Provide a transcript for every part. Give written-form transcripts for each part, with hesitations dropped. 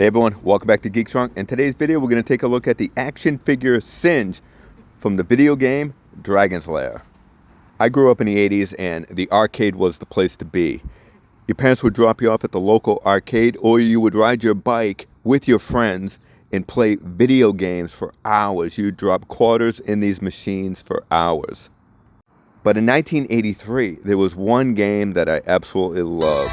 Hey everyone, welcome back to Geek Strong. In today's video, we're going to take a look at the action figure Singe from the video game Dragon's Lair. I grew up in the 80s and the arcade was the place to be. Your parents would drop you off at the local arcade, or you would ride your bike with your friends and play video games for hours. You'd drop quarters in these machines for hours. But in 1983, there was one game that I absolutely loved.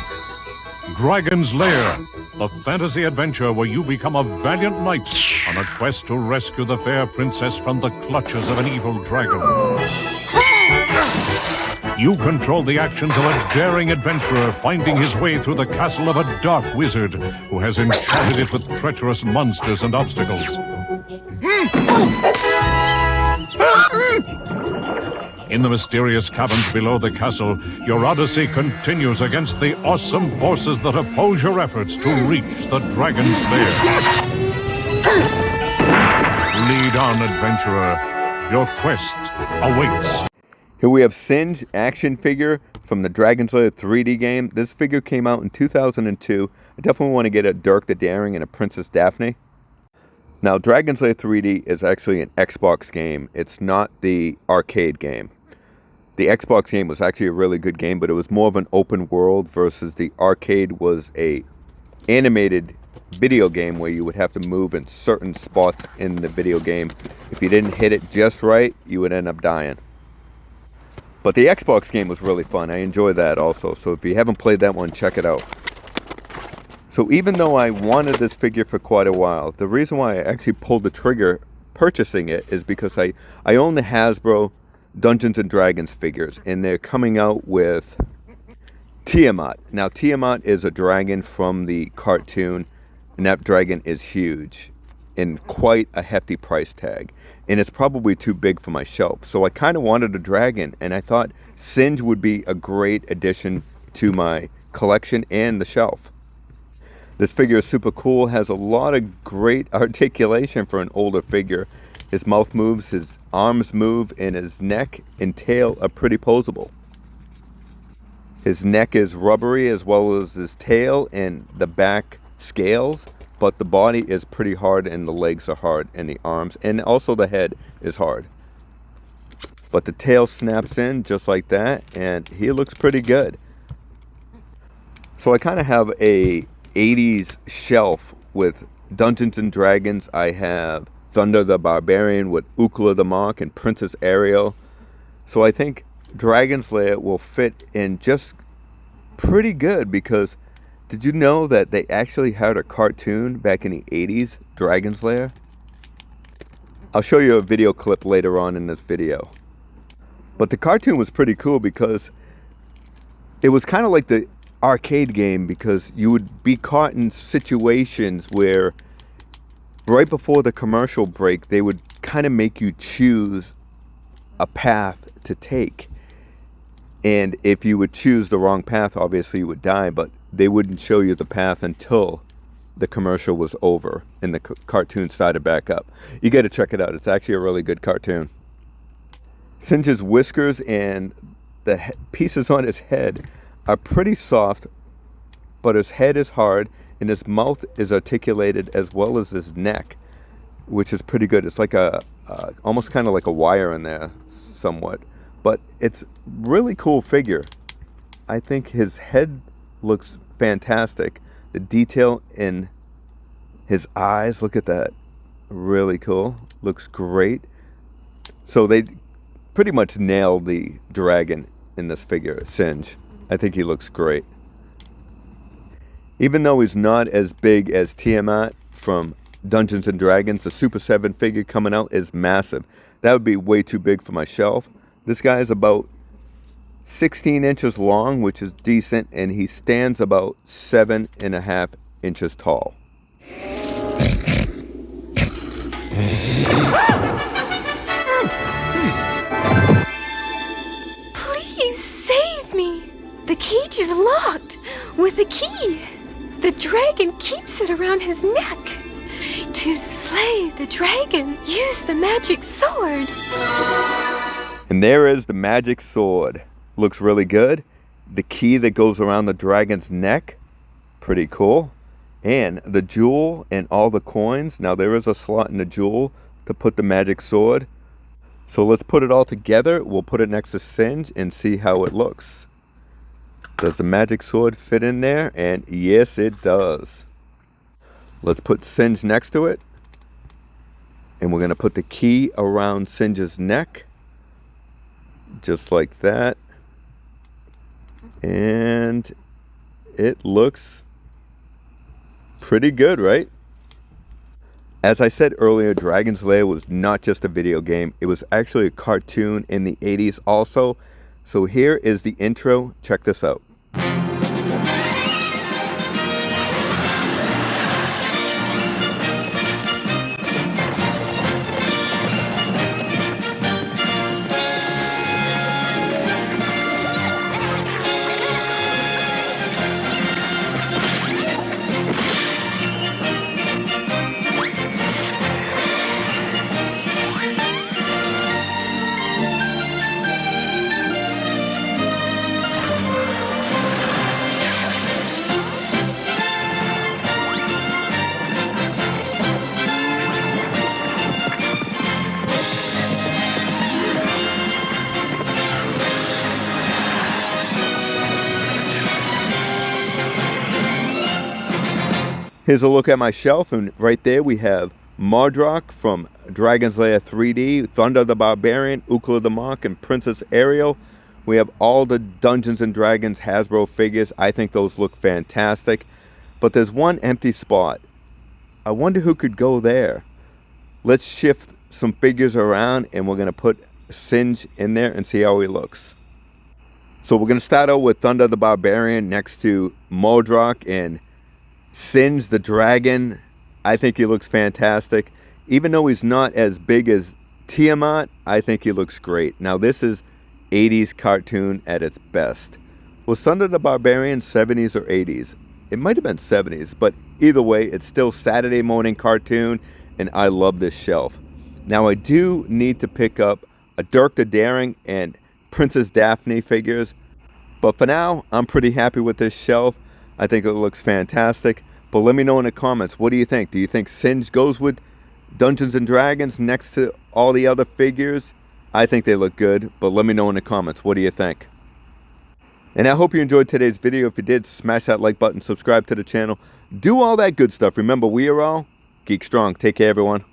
Dragon's Lair, the fantasy adventure where you become a valiant knight on a quest to rescue the fair princess from the clutches of an evil dragon. You control the actions of a daring adventurer finding his way through the castle of a dark wizard who has enchanted it with treacherous monsters and obstacles. In the mysterious caverns below the castle, your odyssey continues against the awesome forces that oppose your efforts to reach the Dragon's Lair. Lead on, adventurer. Your quest awaits. Here we have Singe action figure from the Dragon's Lair 3D game. This figure came out in 2002. I definitely want to get a Dirk the Daring and a Princess Daphne. Now, Dragon's Lair 3D is actually an Xbox game. It's not the arcade game. The Xbox game was actually a really good game, but it was more of an open world versus the arcade was a animated video game where you would have to move in certain spots in the video game. If you didn't hit it just right, you would end up dying. But the Xbox game was really fun. I enjoyed that also. So if you haven't played that one, check it out. So even though I wanted this figure for quite a while, the reason why I actually pulled the trigger purchasing it is because I own the Hasbro Dungeons and Dragons figures, and they're coming out with Tiamat. Now, Tiamat is a dragon from the cartoon, and that dragon is huge and quite a hefty price tag. And it's probably too big for my shelf. So I kind of wanted a dragon, and I thought Singe would be a great addition to my collection and the shelf. This figure is super cool, has a lot of great articulation for an older figure. His mouth moves, his arms move, and his neck and tail are pretty poseable. His neck is rubbery as well as his tail and the back scales, but the body is pretty hard and the legs are hard and the arms, and also the head is hard. But the tail snaps in just like that, and he looks pretty good. So I kind of have a 80s shelf with Dungeons and Dragons. I have Thunder the Barbarian with Ukla the Monk and Princess Ariel. So I think Dragon's Lair will fit in just pretty good, because did you know that they actually had a cartoon back in the 80s, Dragon's Lair? I'll show you a video clip later on in this video. But the cartoon was pretty cool because it was kind of like the arcade game, because you would be caught in situations where right before the commercial break, they would kind of make you choose a path to take. And if you would choose the wrong path, obviously you would die, but they wouldn't show you the path until the commercial was over and the cartoon started back up. You got to check it out. It's actually a really good cartoon. Singe's whiskers and the pieces on his head are pretty soft, but his head is hard, and his mouth is articulated as well as his neck, which is pretty good. It's like almost kind of like a wire in there somewhat, but it's really cool figure. I think his head looks fantastic. The detail in his eyes, look at that, really cool, looks great. So they pretty much nailed the dragon in this figure, Singe. I think he looks great. Even though he's not as big as Tiamat from Dungeons and Dragons, the Super 7 figure coming out is massive. That would be way too big for my shelf. This guy is about 16 inches long, which is decent, and he stands about 7.5 inches tall. Please save me! The cage is locked with a key. The dragon keeps it around his neck. To slay the dragon, use the magic sword. And there is the magic sword. Looks really good. The key that goes around the dragon's neck, pretty cool. and the jewel and all the coins. Now there is a slot in the jewel to put the magic sword. So let's put it all together. We'll put it next to Singe and see how it looks. Does the magic sword fit in there? And yes, it does. Let's put Singe next to it. And we're going to put the key around Singe's neck. Just like that. And it looks pretty good, right? As I said earlier, Dragon's Lair was not just a video game. It was actually a cartoon in the 80s also. So here is the intro. Check this out. Here's a look at my shelf, and right there we have Mardrok from Dragon's Lair 3D, Thunder the Barbarian, Ukla the Monk, and Princess Ariel. We have all the Dungeons & Dragons Hasbro figures. I think those look fantastic. But there's one empty spot. I wonder who could go there. Let's shift some figures around, and we're going to put Singe in there and see how he looks. So we're going to start out with Thunder the Barbarian next to Mardrok and Singe the Dragon. I think he looks fantastic. Even though he's not as big as Tiamat, I think he looks great. Now this is 80s cartoon at its best. Was Thunder the Barbarian 70s or 80s? It might have been 70s, but either way, it's still Saturday morning cartoon, and I love this shelf. Now I do need to pick up a Dirk the Daring and Princess Daphne figures, but for now, I'm pretty happy with this shelf. I think it looks fantastic. But let me know in the comments, what do you think? Do you think Singe goes with Dungeons & Dragons next to all the other figures? I think they look good, but let me know in the comments, what do you think? And I hope you enjoyed today's video. If you did, smash that like button, subscribe to the channel. Do all that good stuff. Remember, we are all Geek Strong. Take care, everyone.